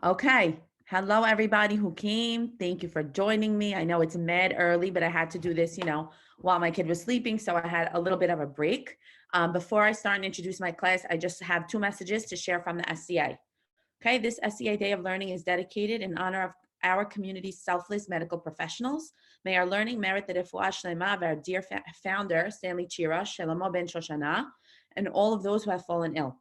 Okay. Hello, everybody who came. Thank you for joining me. I know it's mad early, but I had to do this, while my kid was sleeping. So I had a little bit of a break. Before I start and introduce my class, I just have two messages to share from the SCA. Okay. This SCA Day of Learning is dedicated in honor of our community's selfless medical professionals. May our learning merit the Refuah Shelemah of our dear founder, Stanley Chera, Shlomo Ben Shoshana, and all of those who have fallen ill.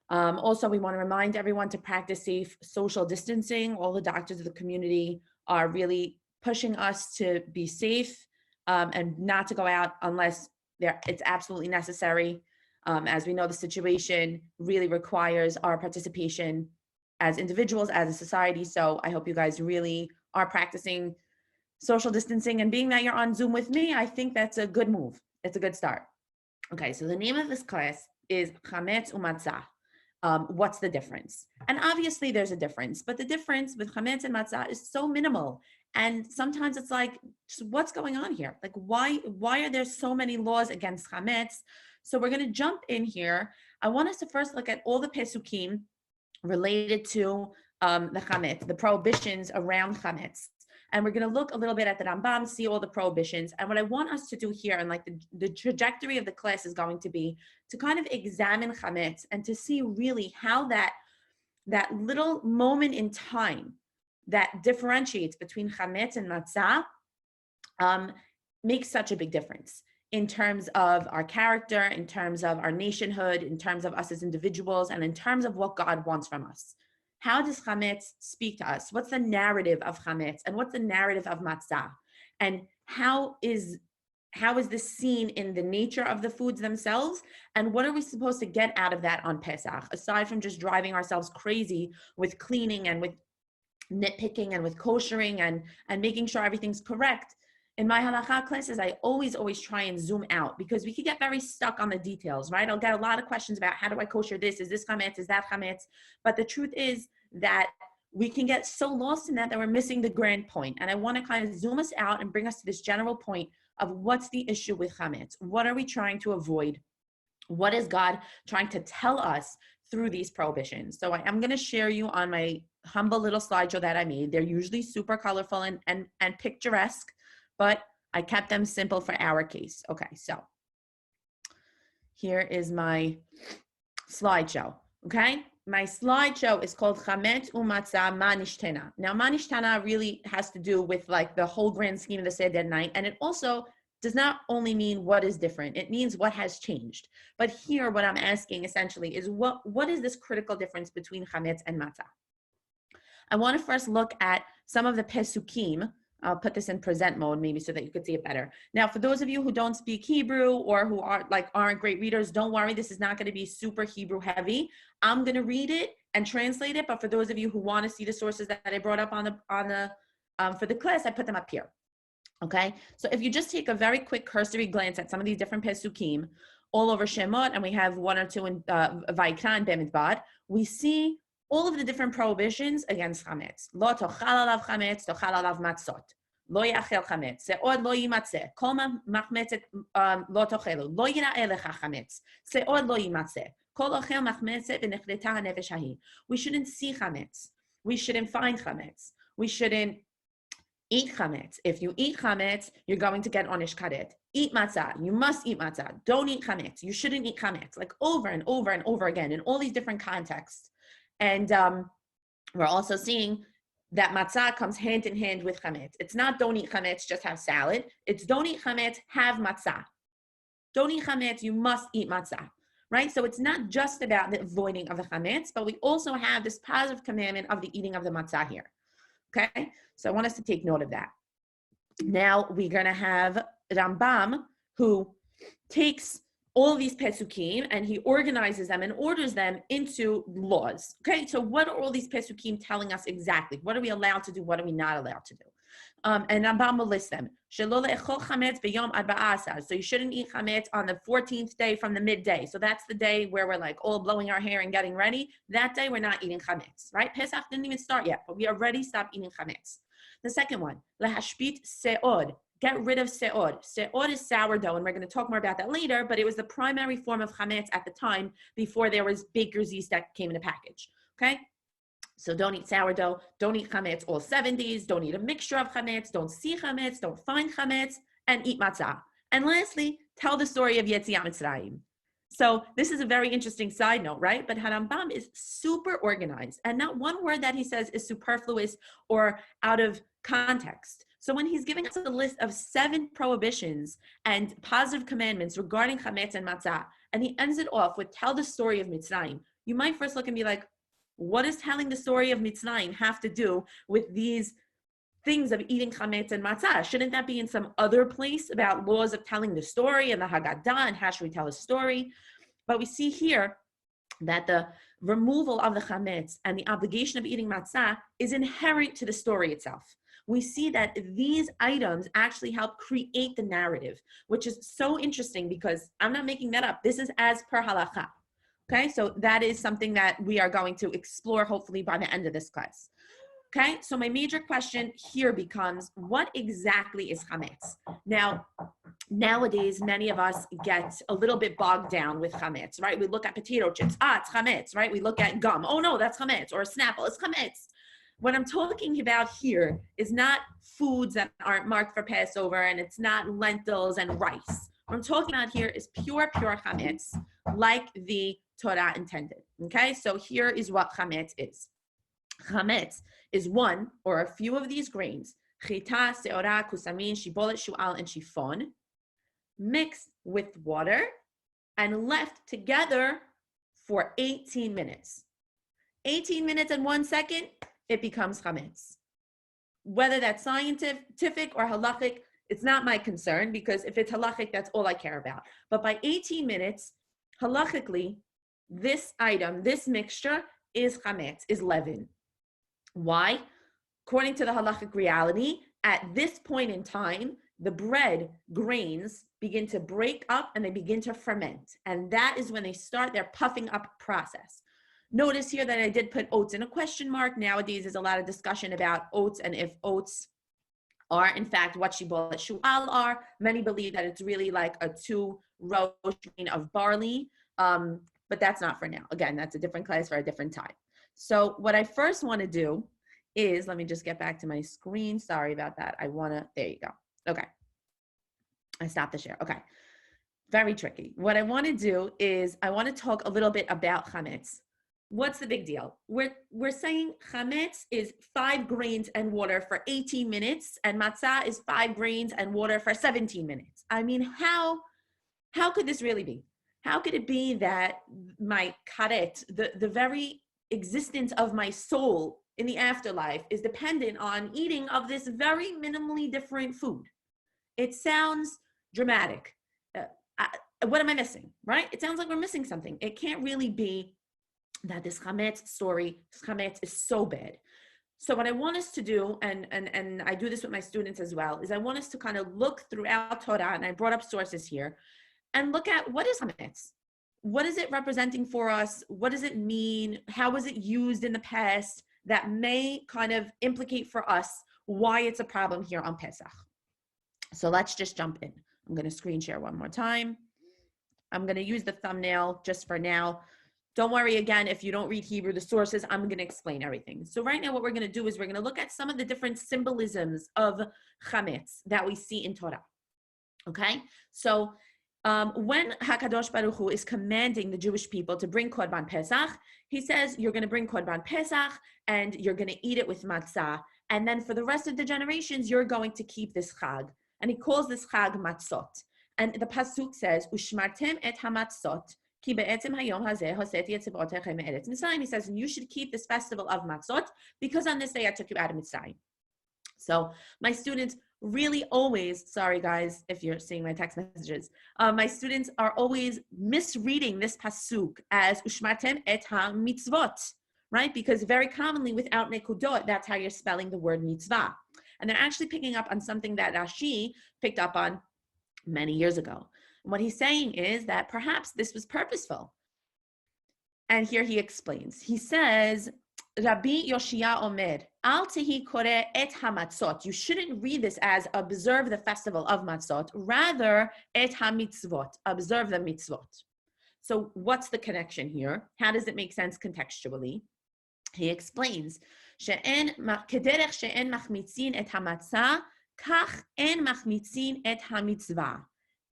Also, we want to remind everyone to practice safe social distancing. All the doctors of the community are really pushing us to be safe and not to go out unless it's absolutely necessary. As we know, the situation really requires our participation as individuals, as a society. So I hope you guys really are practicing social distancing. And being that you're on Zoom with me, I think that's a good move. It's a good start. Okay, so the name of this class is Hamess u'Matzah. What's the difference? And obviously there's a difference, but the difference with chametz and matzah is so minimal. And sometimes it's like, what's going on here? Like, why are there so many laws against chametz? So we're going to jump in here. I want us to first look at all the pesukim related to the chametz, the prohibitions around chametz. And we're going to look a little bit at the Rambam, see all the prohibitions. And what I want us to do here, and like the trajectory of the class is going to be to kind of examine chametz and to see really how that little moment in time that differentiates between chametz and matzah makes such a big difference in terms of our character, in terms of our nationhood, in terms of us as individuals, and in terms of what God wants from us. How does chametz speak to us? What's the narrative of chametz and what's the narrative of matzah? And how is this seen in the nature of the foods themselves? And what are we supposed to get out of that on Pesach, aside from just driving ourselves crazy with cleaning and with nitpicking and with koshering and making sure everything's correct? In my halakha classes, I always try and zoom out because we could get very stuck on the details, right? I'll get a lot of questions about how do I kosher this? Is this chametz? Is that chametz? But the truth is that we can get so lost in that we're missing the grand point. And I want to kind of zoom us out and bring us to this general point of what's the issue with chametz? What are we trying to avoid? What is God trying to tell us through these prohibitions? So I'm going to share you on my humble little slideshow that I made. They're usually super colorful and picturesque, but I kept them simple for our case. Okay, so here is my slideshow, okay? My slideshow is called Chametz u'Matzah Ma Nishtena. Now, Ma Nishtena really has to do with like the whole grand scheme of the Seder night, and it also does not only mean what is different, it means what has changed. But here, what I'm asking essentially is what is this critical difference between Chametz and Matzah? I want to first look at some of the Pesukim. I'll put this in present mode maybe so that you could see it better. Now, for those of you who don't speak Hebrew or who aren't great readers, don't worry. This is not going to be super Hebrew heavy. I'm going to read it and translate it. But for those of you who want to see the sources that I brought up for the class, I put them up here. Okay. So if you just take a very quick cursory glance at some of these different Pesukim all over Shemot, and we have one or two in Vayikra and Bamidbar, we see all of the different prohibitions against chametz. Lo tochal alav chametz, tochal alav matzot. Lo yachel chametz. Se'od lo yimatzeh. Kol machmetzet lo tochelu. Lo yira'eh lecha chametz. Se'od lo yimatzeh. Kol ochel machmetzet v'nechdeta hanefesh hahi. We shouldn't see chametz. We shouldn't find chametz. We shouldn't eat chametz. If you eat chametz, you're going to get onish karet. Eat matzah. You must eat matzah. Don't eat chametz. You shouldn't eat chametz. Like over and over and over again in all these different contexts. And we're also seeing that matzah comes hand in hand with chametz. It's not don't eat chametz, just have salad. It's don't eat chametz, have matzah. Don't eat chametz, you must eat matzah, right? So it's not just about the avoiding of the chametz, but we also have this positive commandment of the eating of the matzah here, okay? So I want us to take note of that. Now we're going to have Rambam, who takes all these pesukim and he organizes them and orders them into laws. Okay, so what are all these pesukim telling us exactly? What are we allowed to do? What are we not allowed to do? And Rambam will list them. So you shouldn't eat chametz on the 14th day from the midday. So that's the day where we're like all blowing our hair and getting ready. That day we're not eating chametz, right? Pesach didn't even start yet, but we already stopped eating chametz. The second one, lahashpit se'od. Get rid of se'od. Se'od is sourdough, and we're going to talk more about that later, but it was the primary form of chametz at the time before there was baker's yeast that came in a package, okay? So don't eat sourdough, don't eat chametz all 7 days, don't eat a mixture of chametz, don't see chametz, don't find chametz, and eat matzah. And lastly, tell the story of Yetziat Mitzrayim. So this is a very interesting side note, right? But Harambam is super organized, and not one word that he says is superfluous or out of context. So when he's giving us a list of 7 prohibitions and positive commandments regarding chametz and matzah, and he ends it off with tell the story of Mitzrayim, you might first look and be like, what does telling the story of Mitzrayim have to do with these things of eating chametz and matzah? Shouldn't that be in some other place about laws of telling the story and the Haggadah and how should we tell a story? But we see here that the removal of the chametz and the obligation of eating matzah is inherent to the story itself. We see that these items actually help create the narrative, which is so interesting because I'm not making that up. This is as per halakha. Okay, so that is something that we are going to explore hopefully by the end of this class. Okay, so my major question here becomes, what exactly is chametz? Now, nowadays, many of us get a little bit bogged down with chametz, right? We look at potato chips, it's chametz, right? We look at gum, oh no, that's chametz, or a Snapple, it's chametz. What I'm talking about here is not foods that aren't marked for Passover, and it's not lentils and rice. What I'm talking about here is pure chametz, like the Torah intended, okay? So here is what chametz is. Chametz is one or a few of these grains, chita, seora, kusamin, shibolet, shu'al, and shifon, mixed with water and left together for 18 minutes. 18 minutes and 1 second, it becomes chametz. Whether that's scientific or halachic, it's not my concern, because if it's halachic, that's all I care about. But by 18 minutes, halachically, this item, this mixture is chametz, is leaven. Why? According to the halachic reality, at this point in time, the bread grains begin to break up and they begin to ferment. And that is when they start their puffing up process. Notice here that I did put oats in a question mark. Nowadays, there's a lot of discussion about oats and if oats are, in fact, what shibolet shu'al are. Many believe that it's really like a 2-row grain of barley, but that's not for now. Again, that's a different class for a different time. So what I first want to do is, let me just get back to my screen. Sorry about that. There you go. Okay. I stopped the share. Okay. Very tricky. What I want to do is I want to talk a little bit about chametz. What's the big deal? We're saying chametz is 5 grains and water for 18 minutes and matzah is 5 grains and water for 17 minutes. I mean, how could this really be? How could it be that my karet, the very existence of my soul in the afterlife is dependent on eating of this very minimally different food? It sounds dramatic. What am I missing, right? It sounds like we're missing something. It can't really be that this chametz story, this chametz is so bad. So what I want us to do, and I do this with my students as well, is I want us to kind of look throughout Torah, and I brought up sources here, and look at what is chametz? What is it representing for us? What does it mean? How was it used in the past that may kind of implicate for us why it's a problem here on Pesach? So let's just jump in. I'm going to screen share one more time. I'm going to use the thumbnail just for now. Don't worry, again, if you don't read Hebrew, the sources, I'm going to explain everything. So right now what we're going to do is we're going to look at some of the different symbolisms of chametz that we see in Torah. Okay? So when HaKadosh Baruch Hu is commanding the Jewish people to bring Korban Pesach, he says, you're going to bring Korban Pesach and you're going to eat it with matzah. And then for the rest of the generations, you're going to keep this chag. And he calls this chag matzot. And the pasuk says, Ushmartem et hamatzot, ki be'etzem hayom hazeh hoseti et tzibotechem me'eretz Mitzrayim. He says, and you should keep this festival of matzot because on this day I took you out of Mitzrayim. So my students really always, sorry guys, if you're seeing my text messages, my students are always misreading this pasuk as Ushmartem et ha-mitzvot, right? Because very commonly without nekudot, that's how you're spelling the word mitzvah. And they're actually picking up on something that Rashi picked up on many years ago. And what he's saying is that perhaps this was purposeful. And here he explains. He says, Rabbi Yoshia Omer, Al tehi kore et hamatzot. You shouldn't read this as observe the festival of matzot, rather et hamitzvot, observe the mitzvot. So what's the connection here? How does it make sense contextually? He explains, כדרך שאין מחמיצין את המצה, כך אין מחמיצין את המצווה.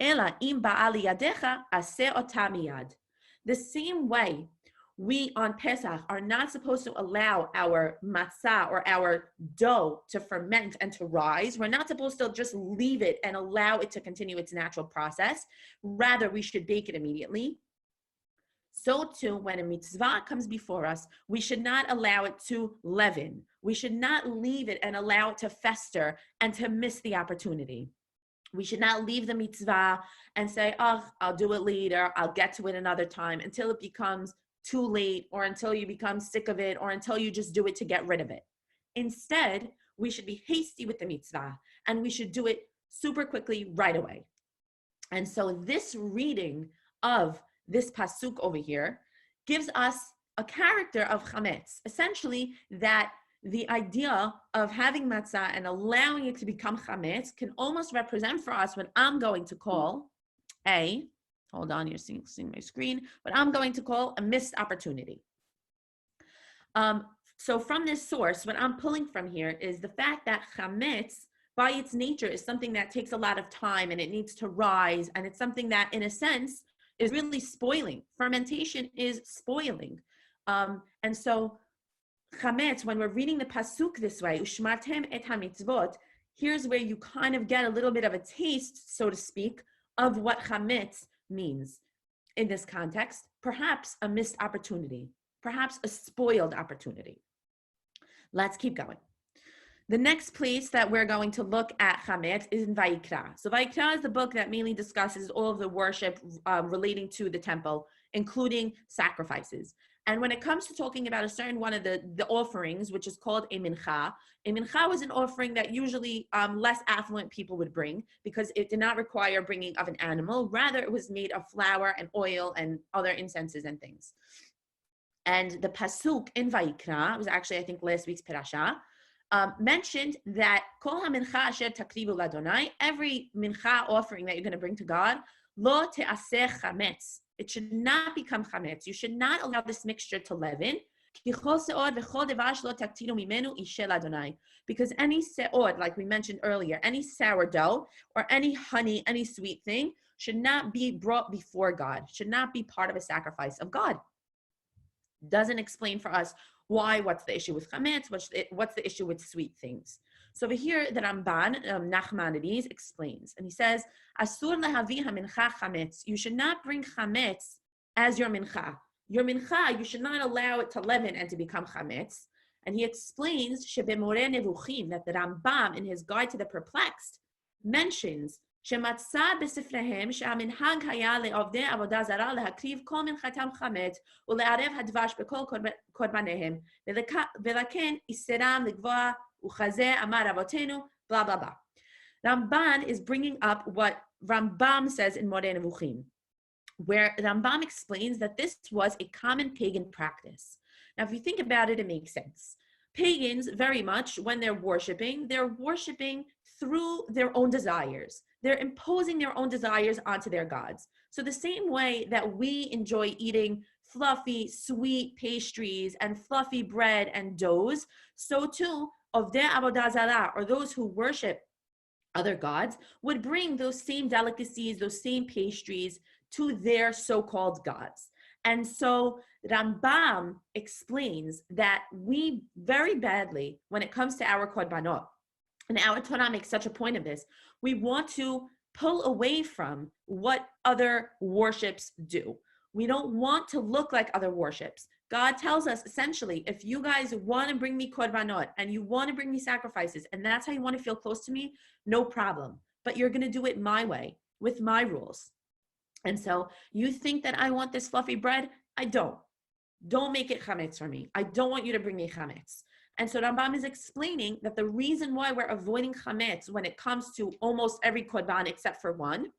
אלא אם באה לידיך, עשה אותה מיד. The same way, we on Pesach are not supposed to allow our massa or our dough to ferment and to rise. We're not supposed to just leave it and allow it to continue its natural process. Rather, we should bake it immediately. So too, when a mitzvah comes before us, we should not allow it to leaven. We should not leave it and allow it to fester and to miss the opportunity. We should not leave the mitzvah and say, oh, I'll do it later, I'll get to it another time, until it becomes too late, or until you become sick of it, or until you just do it to get rid of it. Instead, we should be hasty with the mitzvah, and we should do it super quickly right away. And so this reading of this pasuk over here gives us a character of chametz, essentially that the idea of having matzah and allowing it to become chametz can almost represent for us what I'm going to call hold on, you're seeing my screen, what I'm going to call a missed opportunity. So from this source, what I'm pulling from here is the fact that chametz, by its nature, is something that takes a lot of time and it needs to rise, and it's something that, in a sense, is really spoiling. Fermentation is spoiling. And so chametz, when we're reading the pasuk this way, ushmartem et hamitzvot, here's where you kind of get a little bit of a taste, so to speak, of what chametz means in this context. Perhaps a missed opportunity, perhaps a spoiled opportunity. Let's keep going. The next place that we're going to look at chametz is in Vayikra. So Vayikra is the book that mainly discusses all of the worship relating to the temple, including sacrifices. And when it comes to talking about a certain one of the offerings, which is called a mincha was an offering that usually less affluent people would bring, because it did not require bringing of an animal. Rather, it was made of flour and oil and other incenses and things. And the pasuk in Vayikra, was actually, I think, last week's parasha, mentioned that kol ha-mincha asher takrivu ladonai, every mincha offering that you're going to bring to God, lo te'aseh chametz. It should not become chametz. You should not allow this mixture to leaven. Because any se'od, like we mentioned earlier, any sourdough or any honey, any sweet thing, should not be brought before God, should not be part of a sacrifice of God. Doesn't explain for us why, what's the issue with chametz, what's the issue with sweet things. So over here, the Ramban, Nachmanides, explains, and he says, Asur lehavi ha-mincha chametz. You should not bring chametz as your mincha. Your mincha, you should not allow it to leaven and to become chametz. And he explains, shebemoreh nevuchim, that the Rambam, in his Guide to the Perplexed, mentions, שמצא בספריהם שהמנהג היה לעובדי עבודה זרה להקריב כל מנחתם חמץ ולערב הדבש בכל קורבניהם, ולכן איסרם לגבוה וכזה אמר רבותינו, blah, blah, blah. Ramban is bringing up what Rambam says in Moreh Nevuchim, where Rambam explains that this was a common pagan practice. Now, if you think about it, it makes sense. Pagans, very much, when they're worshiping through their own desires. They're imposing their own desires onto their gods. So the same way that we enjoy eating fluffy, sweet pastries and fluffy bread and doughs, so too, Ovdei Avodah Zarah, or those who worship other gods, would bring those same delicacies, those same pastries to their so-called gods. And so Rambam explains that we very badly, when it comes to our korbanot, and our Torah makes such a point of this, we want to pull away from what other worships do. We don't want to look like other worships. God tells us, essentially, if you guys want to bring me korbanot and you want to bring me sacrifices, and that's how you want to feel close to me, no problem. But you're going to do it my way, with my rules. And so you think that I want this fluffy bread? I don't. Don't make it chametz for me. I don't want you to bring me chametz. And so Rambam is explaining that the reason why we're avoiding chametz when it comes to almost every korban except for one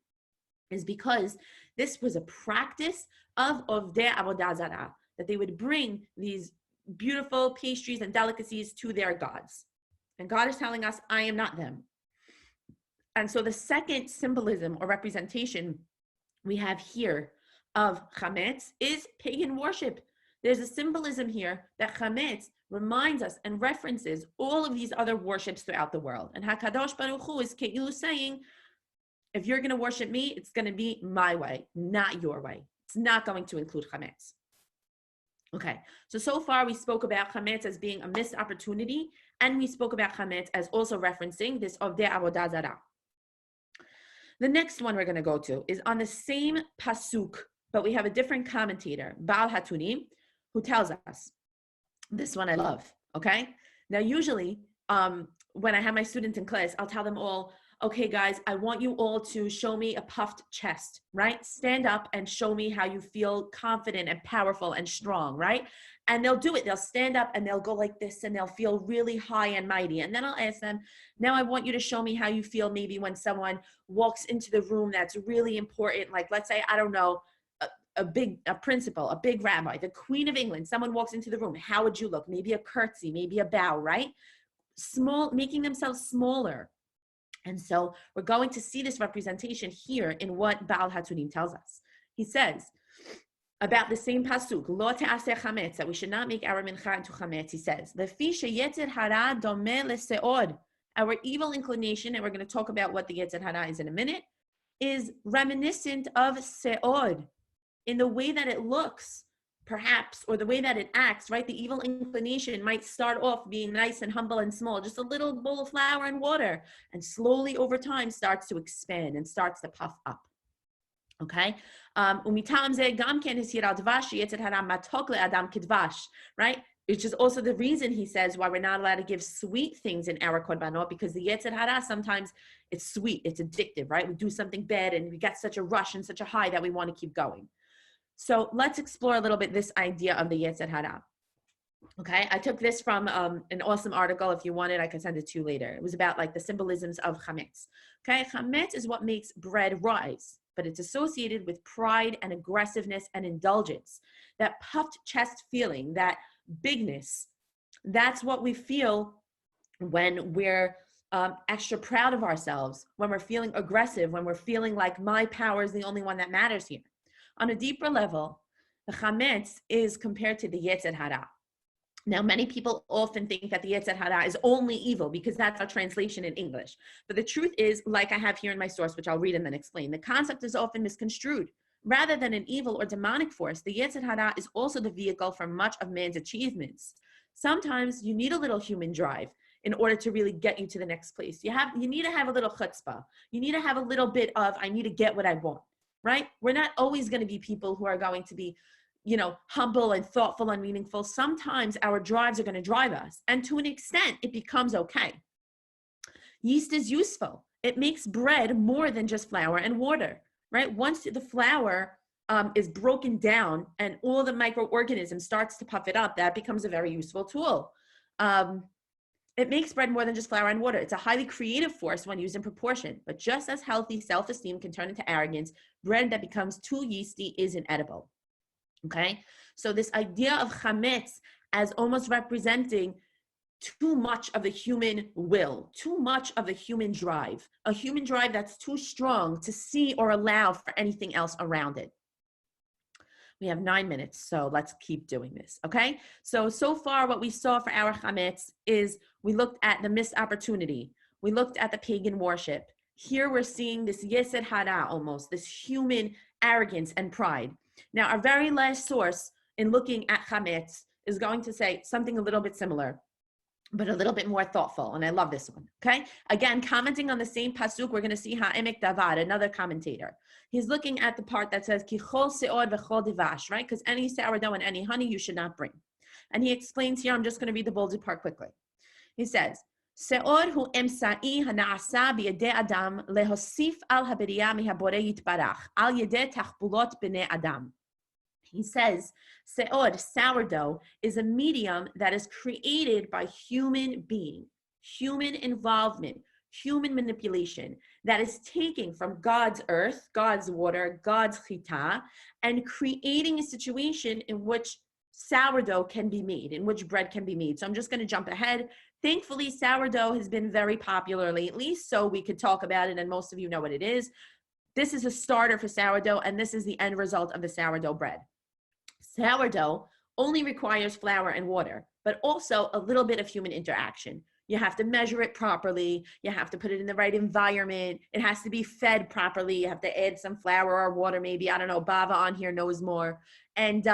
is because this was a practice of Ovdei Avodah Zarah, that they would bring these beautiful pastries and delicacies to their gods. And God is telling us, I am not them. And so the second symbolism or representation we have here of chametz is pagan worship. There's a symbolism here that chametz reminds us and references all of these other worships throughout the world. And HaKadosh Baruch Hu is Ke'ilu saying, if you're going to worship me, it's going to be my way, not your way. It's not going to include chametz. Okay, so far we spoke about chametz as being a missed opportunity, and we spoke about chametz as also referencing this Ovdei Avodah Zarah. The next one we're going to go to is on the same pasuk, but we have a different commentator, Baal Hatunim, who tells us. This one I love, okay? Now, usually, when I have my students in class, I'll tell them all, okay, guys, I want you all to show me a puffed chest, right? Stand up and show me how you feel confident and powerful and strong, right? And they'll do it. They'll stand up and they'll go like this and they'll feel really high and mighty. And then I'll ask them, now I want you to show me how you feel maybe when someone walks into the room that's really important. Like, let's say, I don't know, a principal, a big rabbi, the Queen of England, someone walks into the room. How would you look? Maybe a curtsy, maybe a bow, right? Small, making themselves smaller. And so we're going to see this representation here in what Baal Hatunim tells us. He says about the same pasuk, lo te'aseh chametz, that we should not make our mincha into chametz. He says, lefi sheyetzer hara domeh leseod, our evil inclination, and we're going to talk about what the yetzer hara is in a minute, is reminiscent of seod in the way that it looks, perhaps, or the way that it acts, right? The evil inclination might start off being nice and humble and small, just a little bowl of flour and water, and slowly over time starts to expand and starts to puff up. Okay? Right? Which is also the reason he says why we're not allowed to give sweet things in our korbanot, because the yetzer hara, sometimes it's sweet, it's addictive, right? We do something bad and we get such a rush and such a high that we want to keep going. So let's explore a little bit this idea of the yetzer hara. Okay, I took this from an awesome article. If you want it, I can send it to you later. It was about like the symbolisms of chametz. Okay, chametz is what makes bread rise, but it's associated with pride and aggressiveness and indulgence. That puffed chest feeling, that bigness, that's what we feel when we're extra proud of ourselves, when we're feeling aggressive, when we're feeling like my power is the only one that matters here. On a deeper level, the chametz is compared to the yetzer hara. Now, many people often think that the yetzer hara is only evil because that's our translation in English. But the truth is, like I have here in my source, which I'll read and then explain, the concept is often misconstrued. Rather than an evil or demonic force, the yetzer hara is also the vehicle for much of man's achievements. Sometimes you need a little human drive in order to really get you to the next place. You need to have a little chutzpah. You need to have a little bit of, I need to get what I want. Right? We're not always going to be people who are going to be, humble and thoughtful and meaningful. Sometimes our drives are going to drive us. And to an extent, it becomes okay. Yeast is useful. It makes bread more than just flour and water, right? Once the flour is broken down and all the microorganisms starts to puff it up, that becomes a very useful tool. It makes bread more than just flour and water. It's a highly creative force when used in proportion. But just as healthy self-esteem can turn into arrogance, bread that becomes too yeasty is inedible. Okay? So this idea of chametz as almost representing too much of the human will, too much of the human drive, a human drive that's too strong to see or allow for anything else around it. We have 9 minutes, so let's keep doing this, okay? So far what we saw for our chametz is we looked at the missed opportunity. We looked at the pagan worship. Here we're seeing this yetzer hara almost, this human arrogance and pride. Now, our very last source in looking at chametz is going to say something a little bit similar, but a little bit more thoughtful, and I love this one, okay? Again, commenting on the same pasuk, we're going to see Ha'emek Davad, another commentator. He's looking at the part that says, Ki chol se'od v'chol divash, right? Because any sourdough and any honey you should not bring. And he explains here, I'm just going to read the bolded part quickly. He says, Se'od hu emsa'i hana'asa b'yedei adam lehosif al haberiya mihabore yitbarach, al yedei tachbulot b'nei adam. He says, se'od, sourdough, is a medium that is created by human being, human involvement, human manipulation, that is taking from God's earth, God's water, God's chita, and creating a situation in which sourdough can be made, in which bread can be made. So I'm just going to jump ahead. Thankfully, sourdough has been very popular lately, so we could talk about it, and most of you know what it is. This is a starter for sourdough, and this is the end result of the sourdough bread. Sourdough only requires flour and water, but also a little bit of human interaction. You have to measure it properly. You have to put it in the right environment. It has to be fed properly. You have to add some flour or water, maybe. I don't know. Bava on here knows more. And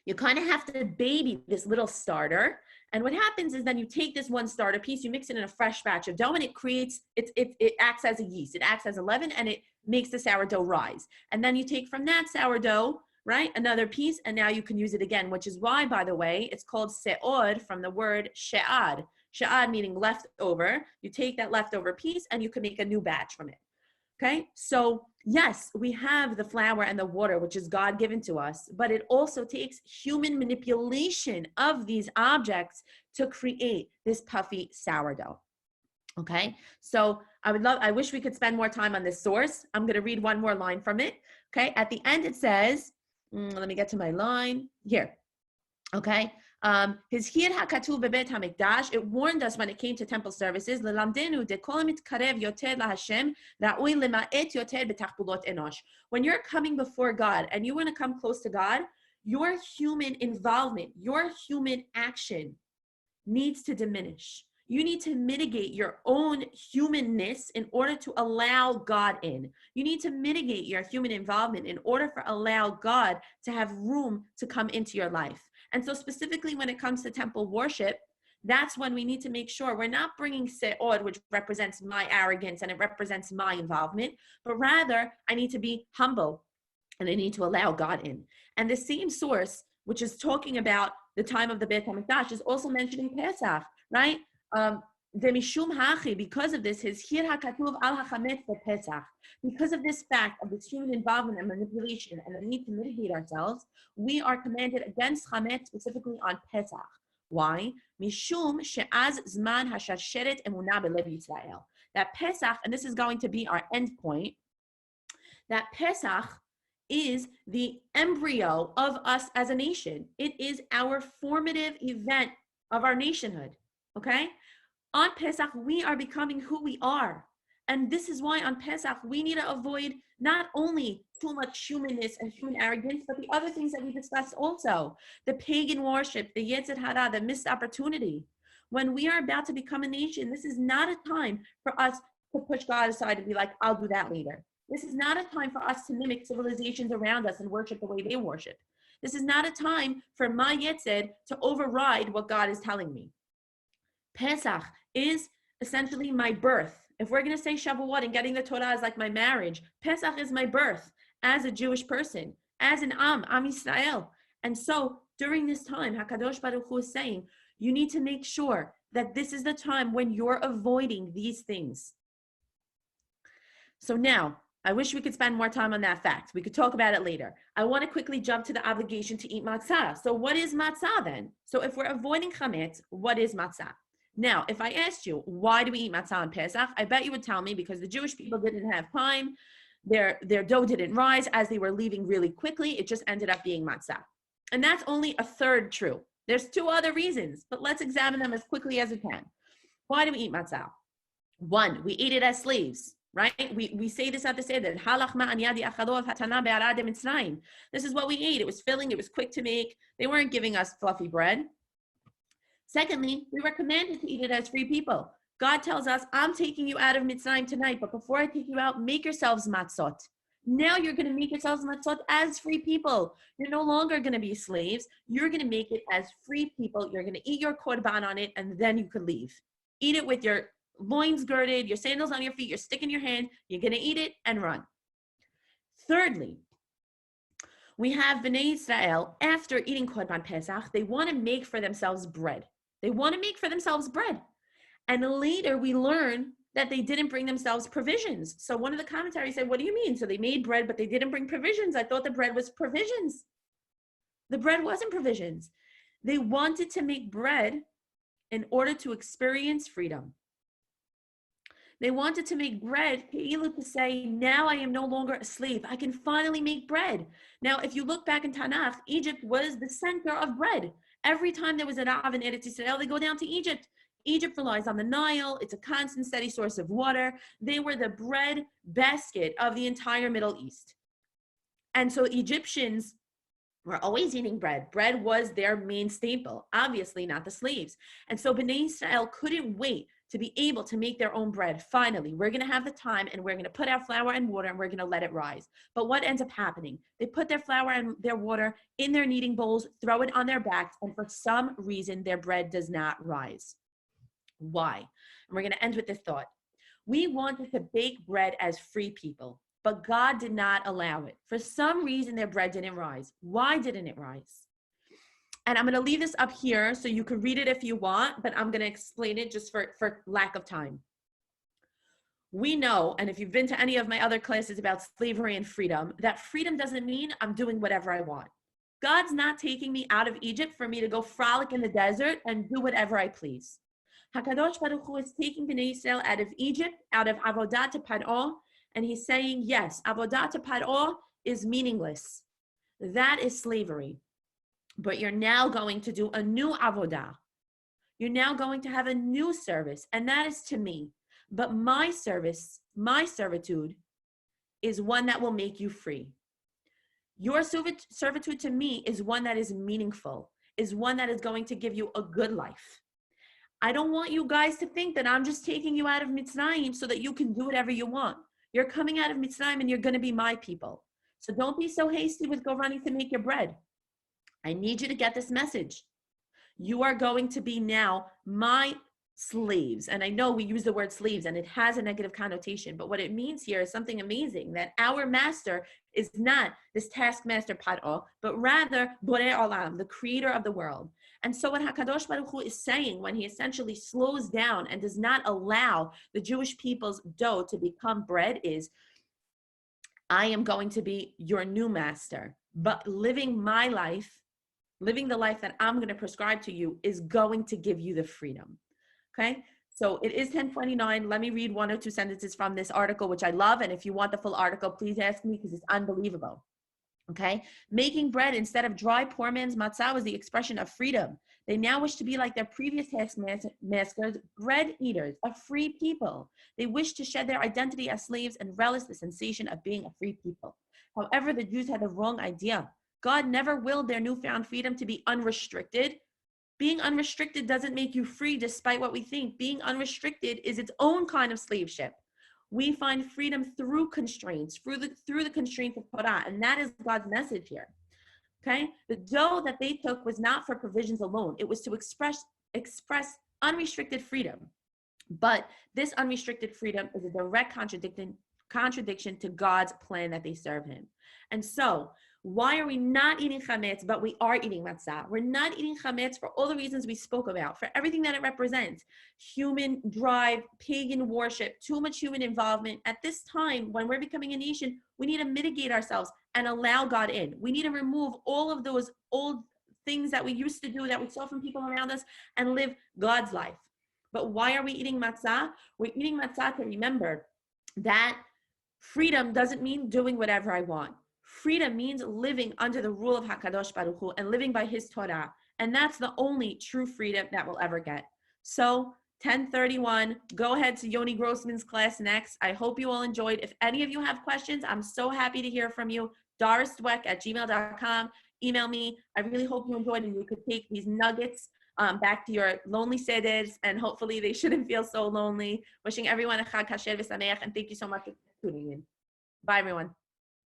you kind of have to baby this little starter. And what happens is then you take this one starter piece, you mix it in a fresh batch of dough, and it creates, it acts as a yeast. It acts as a leaven, and it makes the sourdough rise. And then you take from that sourdough, right, another piece, and now you can use it again, which is why, by the way, it's called se'od from the word she'ad. She'ad meaning leftover. You take that leftover piece and you can make a new batch from it. Okay, so yes, we have the flour and the water, which is God given to us, but it also takes human manipulation of these objects to create this puffy sourdough. Okay, so I wish we could spend more time on this source. I'm going to read one more line from it. Okay, at the end it says, let me get to my line here. Okay, his Hir HaKatuv Bebet HaMikdash, it warned us when it came to temple services, L'lamdenu de kol mitkarev yoter laHashem, ra'ui lema'et yoter betachpulot enosh. When you're coming before God and you want to come close to God, your human involvement, your human action needs to diminish. You need to mitigate your own humanness in order to allow God in. You need to mitigate your human involvement in order for allow God to have room to come into your life. And so specifically when it comes to temple worship, that's when we need to make sure we're not bringing se'od, which represents my arrogance and it represents my involvement, but rather I need to be humble and I need to allow God in. And the same source, which is talking about the time of the Beit HaMikdash, is also mentioning Pesach, right? Because of this, his Hir HaKatuv al HaChametz for Pesach. Because of this fact of this human involvement and manipulation and the need to mitigate ourselves, we are commanded against Chametz specifically on Pesach. Why? Mishum she'az zman hashasheret emunah belev Yisrael. That Pesach, and this is going to be our end point, that Pesach is the embryo of us as a nation. It is our formative event of our nationhood, okay? On Pesach, we are becoming who we are. And this is why on Pesach, we need to avoid not only too much humanness and human arrogance, but the other things that we discussed also. The pagan worship, the Yetzer Hara, the missed opportunity. When we are about to become a nation, this is not a time for us to push God aside and be like, I'll do that later. This is not a time for us to mimic civilizations around us and worship the way they worship. This is not a time for my Yetzer to override what God is telling me. Pesach is essentially my birth. If we're going to say Shavuot and getting the Torah is like my marriage, Pesach is my birth as a Jewish person, as an Am Yisrael. And so during this time, HaKadosh Baruch Hu is saying, you need to make sure that this is the time when you're avoiding these things. So now, I wish we could spend more time on that fact. We could talk about it later. I want to quickly jump to the obligation to eat matzah. So what is matzah then? So if we're avoiding chametz, what is matzah? Now, if I asked you, why do we eat matzah on Pesach? I bet you would tell me because the Jewish people didn't have time. Their dough didn't rise as they were leaving really quickly. It just ended up being matzah. And that's only a third true. There's two other reasons, but let's examine them as quickly as we can. Why do we eat matzah? One, we eat it as slaves, right? We say this at the Seder. This is what we ate. It was filling. It was quick to make. They weren't giving us fluffy bread. Secondly, we were commanded to eat it as free people. God tells us, I'm taking you out of Mitzrayim tonight, but before I take you out, make yourselves matzot. Now you're going to make yourselves matzot as free people. You're no longer going to be slaves. You're going to make it as free people. You're going to eat your korban on it, and then you can leave. Eat it with your loins girded, your sandals on your feet, your stick in your hand. You're going to eat it and run. Thirdly, we have Bnei Israel, after eating korban Pesach, they want to make for themselves bread. They want to make for themselves bread. And later we learn that they didn't bring themselves provisions. So one of the commentaries said, what do you mean? So they made bread, but they didn't bring provisions. I thought the bread was provisions. The bread wasn't provisions. They wanted to make bread in order to experience freedom. They wanted to make bread to say, now I am no longer a slave. I can finally make bread. Now, if you look back in Tanakh, Egypt was the center of bread. Every time there was an Av in Eretz Yisrael, they go down to Egypt. Egypt relies on the Nile. It's a constant, steady source of water. They were the bread basket of the entire Middle East. And so Egyptians We're always eating bread. Bread was their main staple, obviously not the slaves. And so Bnei Israel couldn't wait to be able to make their own bread. Finally, we're going to have the time and we're going to put our flour and water and we're going to let it rise. But what ends up happening? They put their flour and their water in their kneading bowls, throw it on their backs, and for some reason, their bread does not rise. Why? And we're going to end with this thought. We wanted to bake bread as free people, but God did not allow it. For some reason, their bread didn't rise. Why didn't it rise? And I'm going to leave this up here so you can read it if you want, but I'm going to explain it just for lack of time. We know, and if you've been to any of my other classes about slavery and freedom, that freedom doesn't mean I'm doing whatever I want. God's not taking me out of Egypt for me to go frolic in the desert and do whatever I please. HaKadosh Baruch Hu is taking Bnei Israel out of Egypt, out of Avodah to Paro, and he's saying, yes, Avodah to Paro is meaningless. That is slavery. But you're now going to do a new Avodah. You're now going to have a new service, and that is to me. But my service, my servitude, is one that will make you free. Your servitude to me is one that is meaningful, is one that is going to give you a good life. I don't want you guys to think that I'm just taking you out of Mitzrayim so that you can do whatever you want. You're coming out of Mitzrayim and you're going to be my people. So don't be so hasty with go running to make your bread. I need you to get this message. You are going to be now my slaves. And I know we use the word slaves and it has a negative connotation, but what it means here is something amazing, that our master is not this taskmaster Paro, but rather Borei Olam, the creator of the world. And so what HaKadosh Baruch Hu is saying when he essentially slows down and does not allow the Jewish people's dough to become bread is, I am going to be your new master, but living my life, living the life that I'm going to prescribe to you is going to give you the freedom. Okay, so it is 10:29. Let me read one or two sentences from this article, which I love. And if you want the full article, please ask me because it's unbelievable. Okay, making bread instead of dry poor man's matzah was the expression of freedom. They now wish to be like their previous taskmasters, bread eaters, a free people. They wish to shed their identity as slaves and relish the sensation of being a free people. However, the Jews had the wrong idea. God never willed their newfound freedom to be unrestricted. Being unrestricted doesn't make you free, despite what we think. Being unrestricted is its own kind of slaveship. We find freedom through constraints, through the constraints of Torah, and that is God's message here. Okay, the dough that they took was not for provisions alone; it was to express unrestricted freedom. But this unrestricted freedom is a direct contradiction to God's plan that they serve Him. And so, why are we not eating chametz, but we are eating matzah? We're not eating chametz for all the reasons we spoke about, for everything that it represents. Human drive, pagan worship, too much human involvement. At this time, when we're becoming a nation, we need to mitigate ourselves and allow God in. We need to remove all of those old things that we used to do, that we saw from people around us, and live God's life. But why are we eating matzah? We're eating matzah to remember that freedom doesn't mean doing whatever I want. Freedom means living under the rule of HaKadosh Baruch Hu and living by his Torah. And that's the only true freedom that we'll ever get. So 10:31, go ahead to Yoni Grossman's class next. I hope you all enjoyed. If any of you have questions, I'm so happy to hear from you. dorisdweck@gmail.com. Email me. I really hope you enjoyed and you could take these nuggets back to your lonely seders, and hopefully they shouldn't feel so lonely. Wishing everyone a Chag Kasher v'Sameach, and thank you so much for tuning in. Bye, everyone.